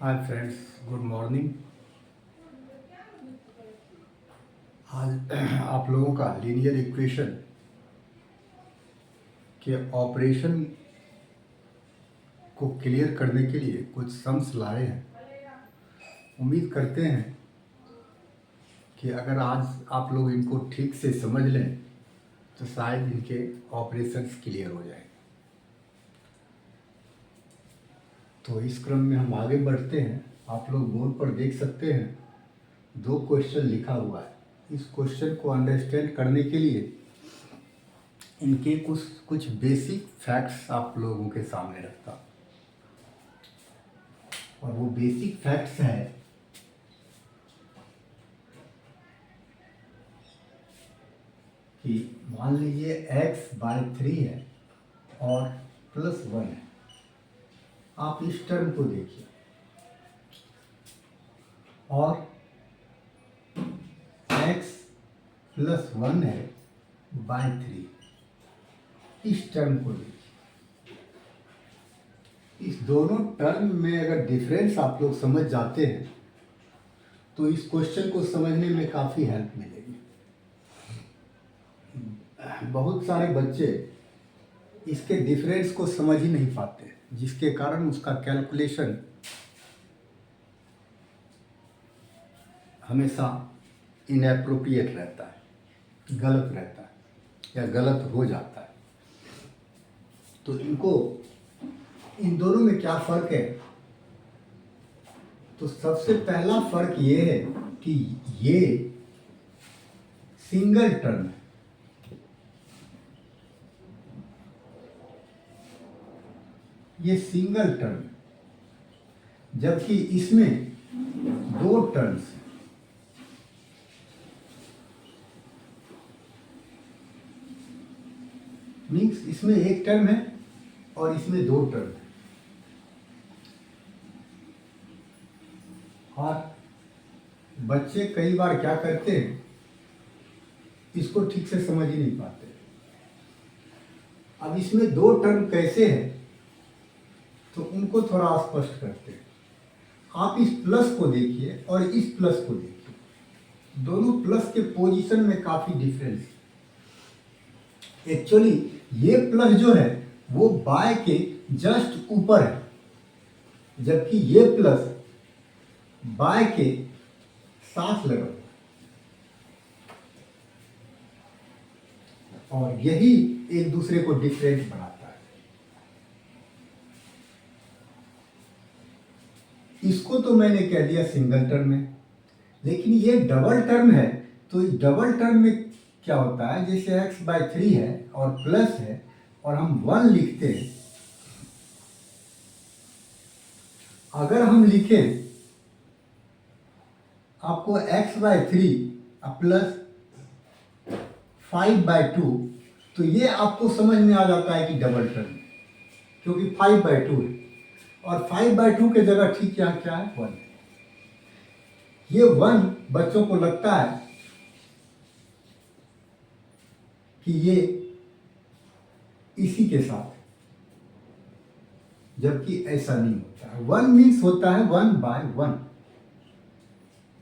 Hi friends, good morning. आज आप लोगों का लीनियर इक्वेशन के ऑपरेशन को क्लियर करने के लिए कुछ सम्स लाए हैं। उम्मीद करते हैं कि अगर आज आप लोग इनको ठीक से समझ लें तो शायद इनके ऑपरेशंस क्लियर हो जाएंगे। तो इस क्रम में हम आगे बढ़ते हैं। आप लोग बोर्ड पर देख सकते हैं 2 क्वेश्चन लिखा हुआ है। इस क्वेश्चन को अंडरस्टैंड करने के लिए इनके कुछ कुछ बेसिक फैक्ट्स आप लोगों के सामने रखता हूं। और वो बेसिक फैक्ट्स है कि मान लीजिए x/3 है और +1 है। आप इस टर्म को देखिए और x+1 है बाय 3। इस टर्म को देखिए। इस दोनों टर्म में अगर डिफरेंस आप लोग समझ जाते हैं तो इस क्वेश्चन को समझने में काफ़ी हेल्प मिलेगी। बहुत सारे बच्चे इसके डिफरेंस को समझ ही नहीं पाते, जिसके कारण उसका कैलकुलेशन हमेशा इनएप्रोप्रिएट रहता है, गलत रहता है या गलत हो जाता है। तो इन दोनों में क्या फ़र्क है? तो सबसे पहला फ़र्क ये है कि ये सिंगल टर्म है, ये सिंगल टर्म है, जबकि इसमें 2 टर्म्स हैं। मीन्स इसमें 1 टर्म है और इसमें 2 टर्म है। और बच्चे कई बार क्या करते हैं, इसको ठीक से समझ ही नहीं पाते। अब इसमें 2 टर्म कैसे हैं तो उनको थोड़ा स्पष्ट करते हैं। आप इस प्लस को देखिए और इस प्लस को देखिए, दोनों प्लस के पोजीशन में काफी डिफरेंस है। एक्चुअली ये प्लस जो है वो बाय के जस्ट ऊपर है, जबकि ये प्लस बाय के साथ लगा हुआ है और यही एक दूसरे को डिफरेंट बनाता है। इसको तो मैंने कह दिया सिंगल टर्म है, लेकिन ये डबल टर्म है। तो इस डबल टर्म में क्या होता है, जैसे x/3 है और प्लस है और हम 1 लिखते हैं। अगर हम लिखें आपको x/3 प्लस 5/2, तो ये आपको समझ में आ जाता है कि डबल टर्म है, क्योंकि 5/2 है और 5/2 के जगह ठीक यहाँ क्या है, 1। ये 1 बच्चों को लगता है कि ये इसी के साथ, जबकि ऐसा नहीं होता है। 1 मीन्स होता है 1/1।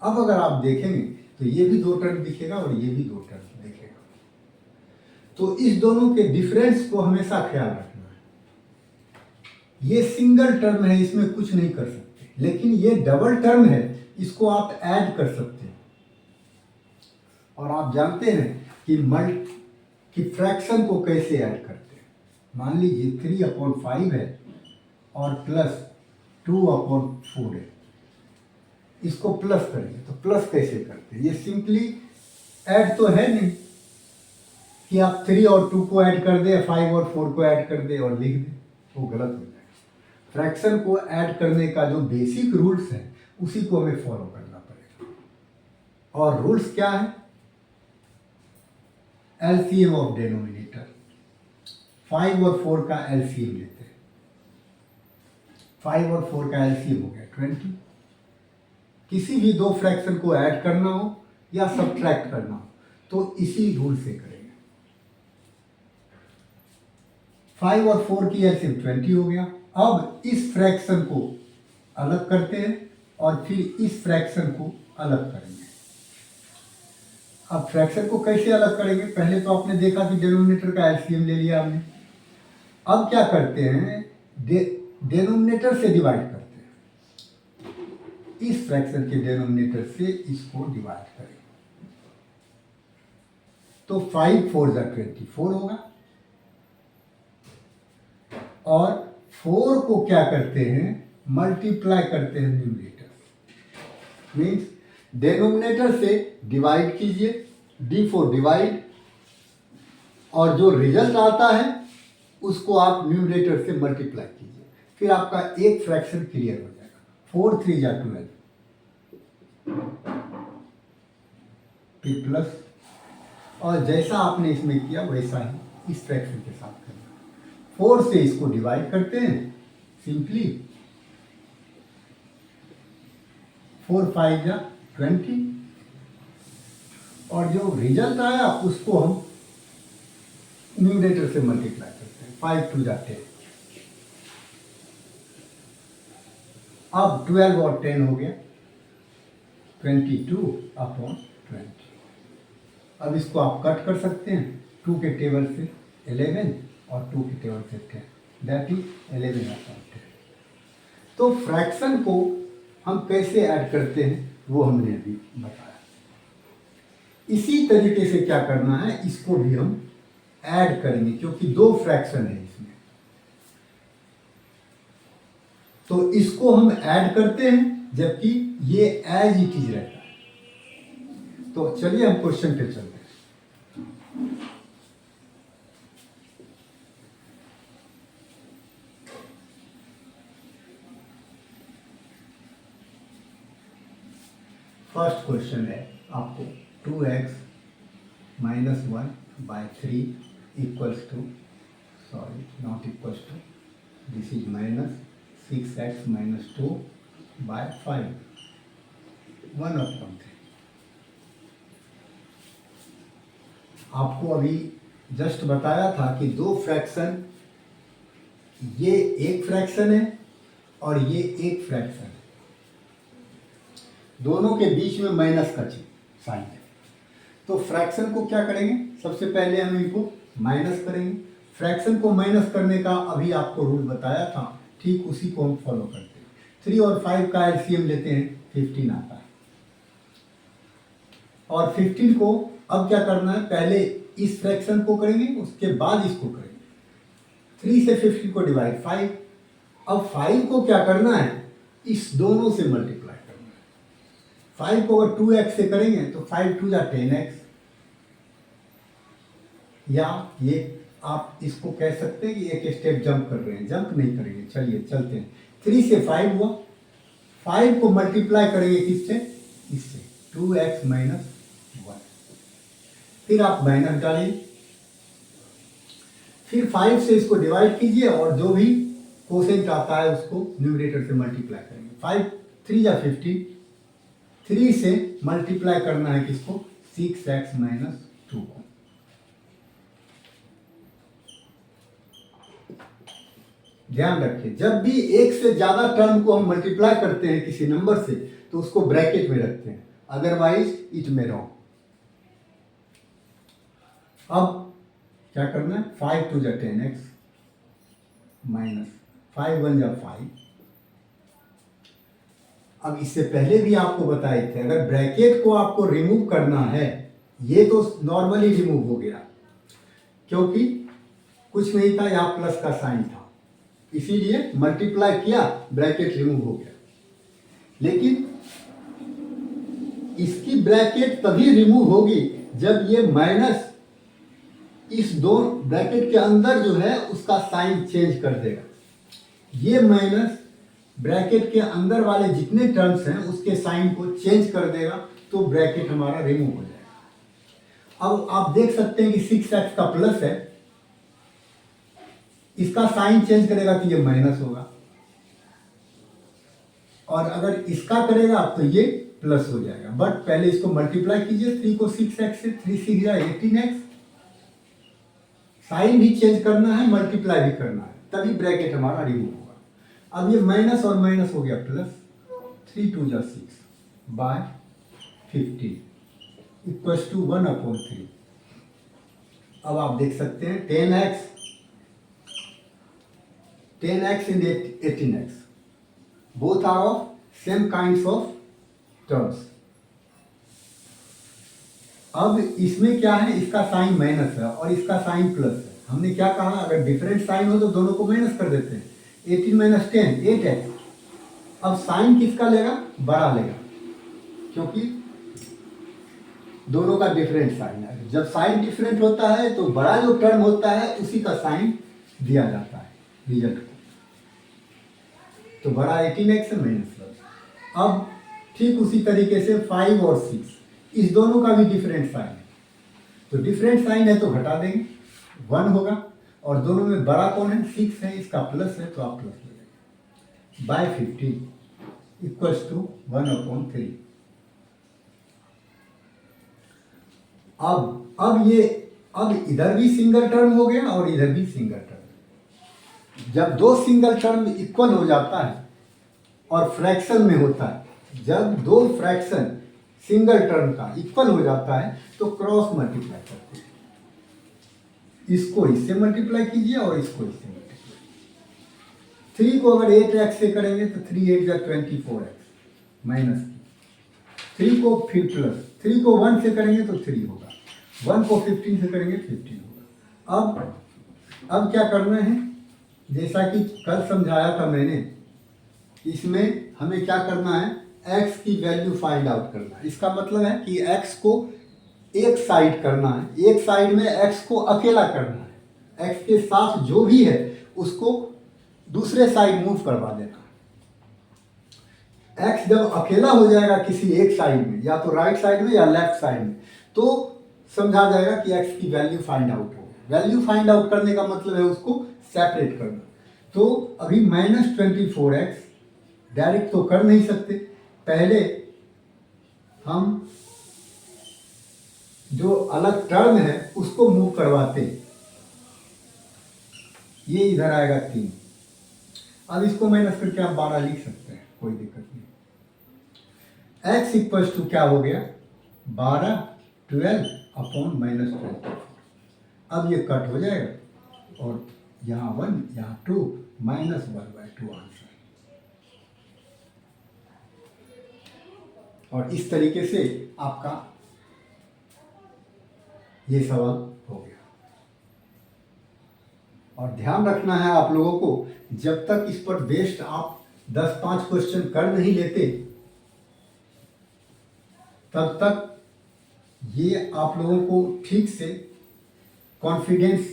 अब अगर आप देखेंगे तो ये भी 2 टर्म दिखेगा और ये भी 2 टर्म दिखेगा। तो इस दोनों के डिफरेंस को हमेशा ख्याल रखना है। ये सिंगल टर्म है, इसमें कुछ नहीं कर सकते, लेकिन ये डबल टर्म है, इसको आप ऐड कर सकते हैं। और आप जानते हैं कि फ्रैक्शन को कैसे ऐड करते हैं। मान लीजिए 3/5 है और प्लस 2/4 है। इसको प्लस करेंगे तो प्लस कैसे करते हैं? ये सिंपली ऐड तो है नहीं कि आप 3 और 2 को ऐड कर दें, 5 और 4 को ऐड कर दें और लिख दें, वो गलत हो जाएगा। फ्रैक्शन को ऐड करने का जो बेसिक रूल्स है उसी को हमें फॉलो करना पड़ेगा। और रूल्स क्या है? LCM of denominator. 5 और 4 का एलसीएम लेते हैं। 5 और 4 का एलसीएम हो गया 20। किसी भी 2 फ्रैक्शन को ऐड करना हो या सब्ट्रैक्ट करना हो तो इसी रूल से करेंगे। 5 और 4 की एलसीएम 20 हो गया। अब इस फ्रैक्शन को अलग करते हैं और फिर इस फ्रैक्शन को अलग करेंगे। अब फ्रैक्शन को कैसे अलग करेंगे? पहले तो आपने देखा कि डिनोमिनेटर का एलसीएम ले लिया हमने। अब क्या करते हैं, डिनोमिनेटर से डिवाइड करते हैं। इस फ्रैक्शन के डिनोमिनेटर से इसको डिवाइड करें तो 5 4 जा 24 होगा। और 4 को क्या करते हैं, मल्टीप्लाई करते हैं न्यूमरेटर। मीन्स डिनोमिनेटर से डिवाइड कीजिए, d4 डिवाइड, और जो रिजल्ट आता है उसको आप न्यूमरेटर से मल्टीप्लाई कीजिए, फिर आपका एक फ्रैक्शन क्लियर हो जाएगा। 4 3 जा 12, फिर प्लस, और जैसा आपने इसमें किया वैसा ही इस फ्रैक्शन के साथ करना। 4 से इसको डिवाइड करते हैं सिंपली, 4 5 जा 20, और जो रिजल्ट आया उसको हम न्यूमरेटर से मल्टीप्लाई करते हैं, 5 2 जा 10। अब 12 और 10 हो गया 22/20। अब इसको आप कट कर सकते हैं, 2 के टेबल से 11 और 2 के टेबल से 10, दैट इज 11/10। तो फ्रैक्शन को हम कैसे ऐड करते हैं वो हमने अभी बताया। इसी तरीके से क्या करना है, इसको भी हम ऐड करेंगे क्योंकि 2 फ्रैक्शन है इसमें, तो इसको हम ऐड करते हैं जबकि ये एज इट इज रहता है। तो चलिए हम क्वेश्चन पे चलते हैं। फर्स्ट क्वेश्चन है आपको 2x - 1/3 equals to, sorry not equals to, this is -6x - 2/5, 1/3। आपको अभी जस्ट बताया था कि 2 फ्रैक्शन, ये एक फ्रैक्शन है और ये एक फ्रैक्शन है, दोनों के बीच में माइनस का साइन है। तो फ्रैक्शन को क्या करेंगे, सबसे पहले हम इनको माइनस करेंगे। फ्रैक्शन को माइनस करने का अभी आपको रूल बताया था, ठीक उसी को हम फॉलो करते हैं। 3 और 5 का एलसीएम लेते हैं, 15 आता है। और 15 को अब क्या करना है, पहले इस फ्रैक्शन को करेंगे उसके बाद इसको करेंगे। 3 से 15 को डिवाइड 5। अब 5 को क्या करना है, इस दोनों से मल्टीप्लाई करना है। 5 को अगर 2x से करेंगे तो 5 2 जा 10x, या ये आप इसको कह सकते हैं कि एक स्टेप जंप कर रहे हैं, जंप नहीं करेंगे, चलिए चलते हैं। 3 से 5 हुआ, 5 को मल्टीप्लाई करेंगे किससे, इससे, 2x - 1, फिर आप माइनस डालिए, फिर 5 से इसको डिवाइड कीजिए और जो भी कोसेंट आता है उसको न्यूमरेटर से मल्टीप्लाई करेंगे। 5 3 जा 15, 3 से मल्टीप्लाई करना है किसको, 6x - 2 को। ध्यान रखिए, जब भी एक से ज्यादा टर्म को हम मल्टीप्लाई करते हैं किसी नंबर से तो उसको ब्रैकेट में रखते हैं, अदरवाइज इट में रॉन्ग। अब क्या करना है, 5 2 जा 10x माइनस 5 1 जा 5। अब इससे पहले भी आपको बताए थे, अगर ब्रैकेट को आपको रिमूव करना है, ये तो नॉर्मली रिमूव हो गया क्योंकि कुछ नहीं था, यहाँ प्लस का साइन था, इसीलिए मल्टीप्लाई किया, ब्रैकेट रिमूव हो गया। लेकिन इसकी ब्रैकेट तभी रिमूव होगी जब ये माइनस इस दो ब्रैकेट के अंदर जो है उसका साइन चेंज कर देगा। ये माइनस ब्रैकेट के अंदर वाले जितने टर्म्स हैं उसके साइन को चेंज कर देगा, तो ब्रैकेट हमारा रिमूव हो जाएगा। अब आप देख सकते हैं कि 6x का प्लस है, इसका साइन चेंज करेगा तो ये माइनस होगा, और अगर इसका करेगा तो ये प्लस हो जाएगा। बट पहले इसको मल्टीप्लाई कीजिए, 3 को 6x से, 3 6 जा 18x, साइन भी चेंज करना है, मल्टीप्लाई भी करना है, तभी ब्रैकेट हमारा रिमूव होगा। अब ये माइनस और माइनस हो गया प्लस, 3 2 जा 6 बाय 15 इक्वल्स टू 1/3। अब आप देख सकते हैं 10x and 18x both are of same kinds of terms। अब इसमें क्या है, इसका साइन माइनस है और इसका साइन प्लस है। हमने क्या कहा, अगर डिफरेंट साइन हो तो दोनों को माइनस कर देते हैं। 18 - 10 8x। अब साइन किसका लेगा, बड़ा लेगा, क्योंकि दोनों का डिफरेंट साइन है। जब साइन डिफरेंट होता है तो बड़ा जो टर्म होता है उसी का साइन दिया जाता है रिजल्ट को। तो बड़ा 18x है माइनस प्लस। अब ठीक उसी तरीके से 5 और 6, इस दोनों का भी डिफरेंट साइन है, तो डिफरेंट साइन है तो घटा देंगे, 1 होगा। और दोनों में बड़ा कौन है, 6 है, इसका प्लस है तो आप प्लस ले लेंगे बाय 15 इक्वल्स टू 1/3। अब इधर भी सिंगल टर्म हो गया और इधर भी सिंगल टर्म। जब दो सिंगल टर्म इक्वल हो जाता है और फ्रैक्शन में होता है, जब दो फ्रैक्शन सिंगल टर्म का इक्वल हो जाता है तो क्रॉस मल्टीप्लाई करते हैं। इसको इससे मल्टीप्लाई कीजिए और इसको इससे मल्टीप्लाई। 3 को अगर 8x से करेंगे तो 3 8 जा 24x माइनस 3 को फिर प्लस, 3 को 1 से करेंगे तो 3 होगा, 1 को 15 से करेंगे 15 होगा। अब क्या करना है, जैसा कि कल समझाया था मैंने, इसमें हमें क्या करना है, x की वैल्यू फाइंड आउट करना है। इसका मतलब है कि x को एक साइड करना है, एक साइड में x को अकेला करना है, x के साथ जो भी है उसको दूसरे साइड मूव करवा देना। x जब अकेला हो जाएगा किसी एक साइड में, या तो राइट साइड में या लेफ्ट साइड में, तो समझा जाएगा कि x की वैल्यू फाइंड आउट हो। वैल्यू फाइंड आउट करने का मतलब है उसको सेपरेट करना। तो अभी -24x डायरेक्ट तो कर नहीं सकते, पहले हम जो अलग टर्म है उसको मूव करवाते हैं। ये इधर आएगा 3, अब इसको माइनस करके आप 12 लिख सकते हैं, कोई दिक्कत नहीं। x इक्वल्स टू क्या हो गया, 12 12/-24। अब ये कट हो जाएगा और यहाँ 1 यहाँ 2 -1/2 आंसर। और इस तरीके से आपका ये सवाल हो गया। और ध्यान रखना है आप लोगों को, जब तक इस पर बेस्ड आप 10-5 क्वेश्चन कर नहीं लेते तब तक ये आप लोगों को ठीक से कॉन्फिडेंस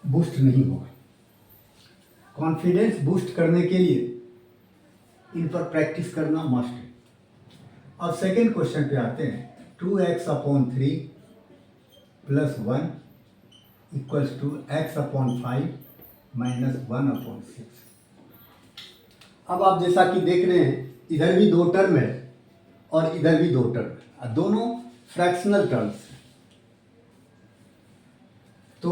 बूस्ट नहीं होगा। कॉन्फिडेंस बूस्ट करने के लिए इन पर प्रैक्टिस करना मस्ट है। अब सेकेंड क्वेश्चन पे आते हैं। 2x/3 + 1 equals to x/5 - 1/6। अब आप जैसा कि देख रहे हैं, इधर भी दो टर्म है और इधर भी दो टर्म है, दोनों फ्रैक्शनल टर्म्स हैं। तो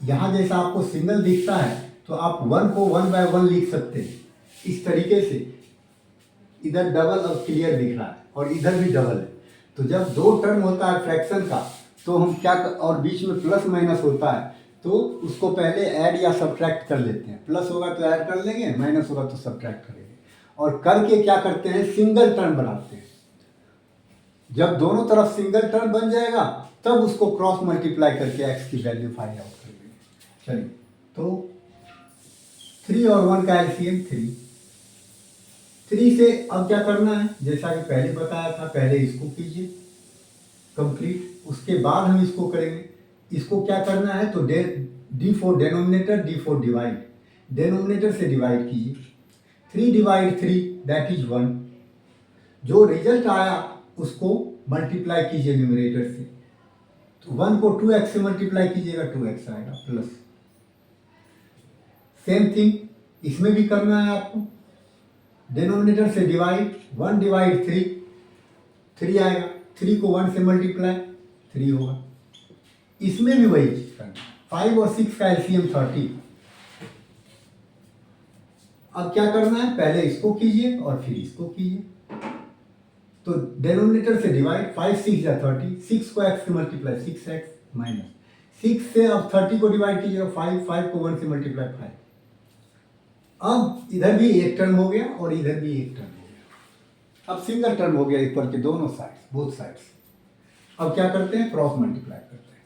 यहाँ जैसा आपको सिंगल दिखता है तो आप 1 को 1/1 लिख सकते हैं। इस तरीके से इधर डबल अब क्लियर दिख रहा है और इधर भी डबल है। तो जब दो टर्म होता है फ्रैक्शन का तो हम क्या और बीच में प्लस माइनस होता है तो उसको पहले ऐड या सब्ट्रैक्ट कर लेते हैं। प्लस होगा तो ऐड कर लेंगे, माइनस होगा तो सब्ट्रैक्ट करेंगे, और करके क्या करते हैं, सिंगल टर्म बनाते हैं। जब दोनों तरफ सिंगल टर्म बन जाएगा तब उसको क्रॉस मल्टीप्लाई करके x की वैल्यू फाइंड आउट कर लेंगे। चलिए, तो 3 और 1 का एलसीएम 3 से अब क्या करना है, जैसा कि पहले बताया था, पहले इसको कीजिए कंप्लीट, उसके बाद हम इसको करेंगे। इसको क्या करना है, तो d4 denominator, d4 divide, denominator से डिवाइड कीजिए। 3/3 दैट इज 1। जो रिजल्ट आया उसको मल्टीप्लाई कीजिए न्यूमरेटर से। तो 1 को 2x से मल्टीप्लाई कीजिएगा, 2x आएगा प्लस। सेम थिंग इसमें भी करना है आपको, डिनोमिनेटर से डिवाइड, 1/3 3 आएगा, 3 को 1 से मल्टीप्लाई 3 होगा। इसमें भी वही चीज करना है। 5 और 6 का एलसीएम 30, अब क्या करना है, पहले इसको कीजिए और फिर इसको कीजिए। तो डेनोमिनेटर से डिवाइड, 5 6 या 30, 6 को x से मल्टीप्लाई 6x माइनस 6 से अब 30 को डिवाइड कीजिएगा 5, 5 को 1 से मल्टीप्लाई 5। अब इधर भी एक टर्म हो गया और इधर भी एक टर्म हो गया। अब सिंगल टर्म हो गया ऊपर के दोनों साइड्स, बोथ साइड्स। अब क्या करते हैं, क्रॉस मल्टीप्लाई करते हैं।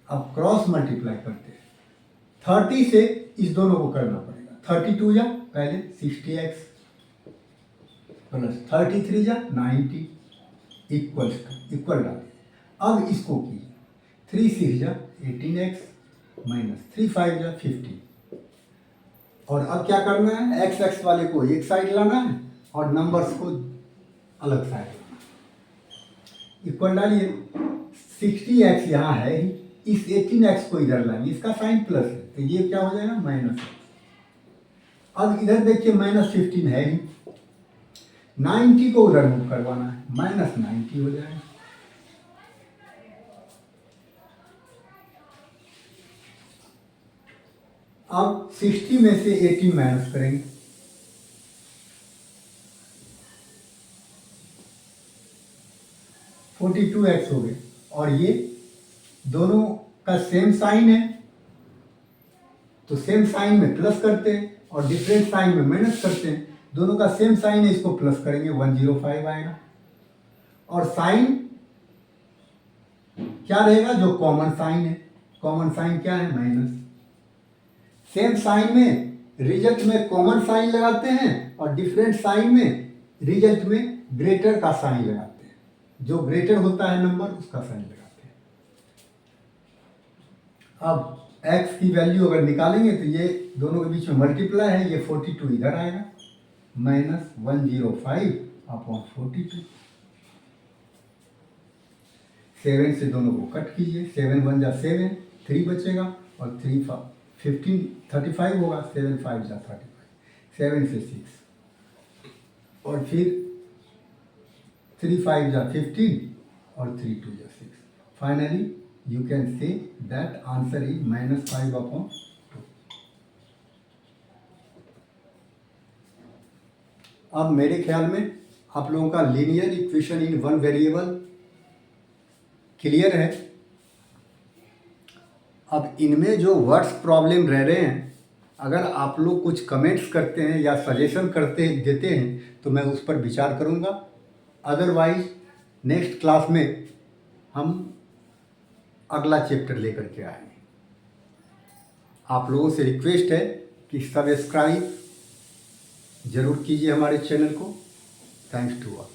अब क्रॉस मल्टीप्लाई करते हैं, 30 से इस दोनों को करना पड़ेगा। 32 या पहले 60x प्लस 33 या 90 इक्वल डालिए। अब इसको कीजिए, 3 6 या 18x माइनस 3 5 या 50। और अब क्या करना है, एक्स एक्स वाले को एक साइड लाना है और नंबर्स को अलग साइड लाना है। इक्वल डालिए, 60x यहाँ है ही, इस 18x को इधर लाएंगे, इसका साइन प्लस है तो ये क्या हो जाएगा माइनस। अब इधर देखिए माइनस 15 है ही, 90 को उधर मूव करवाना है, माइनस 90 हो जाएगा। अब 60 में से 18 माइनस करेंगे, (42x) हो गए। और ये दोनों का सेम साइन है तो सेम साइन में प्लस करते हैं और डिफरेंट साइन में माइनस करते हैं। दोनों का सेम साइन है, इसको प्लस करेंगे 105 आएगा। और साइन क्या रहेगा, जो कॉमन साइन है, कॉमन साइन क्या है, माइनस। सेम साइन में रिजल्ट में कॉमन साइन लगाते हैं और डिफरेंट साइन में रिजल्ट में ग्रेटर का साइन लगाते हैं, जो ग्रेटर होता है नंबर उसका साइन लगाते हैं। अब x की वैल्यू अगर निकालेंगे तो ये दोनों के बीच में मल्टीप्लाई है, ये 42 इधर आएगा, माइनस 105 अपॉन 42। 7 से दोनों को कट कीजिए, 7 1 जा 7, 3 बचेगा और 3 15 35 होगा, 7 5 जा 35, 7 से 6 और फिर 3 5 जा 15 और 3 2 जा 6। Finally you can say that answer is -5 upon 2। अब मेरे ख्याल में आप लोगों का linear equation in one variable clear है। अब इनमें जो वर्ड्स प्रॉब्लम रह रहे हैं, अगर आप लोग कुछ कमेंट्स करते हैं या सजेशन देते हैं तो मैं उस पर विचार करूँगा। अदरवाइज नेक्स्ट क्लास में हम अगला चैप्टर लेकर के आएंगे। आप लोगों से रिक्वेस्ट है कि सब्सक्राइब जरूर कीजिए हमारे चैनल को। Thanks to all.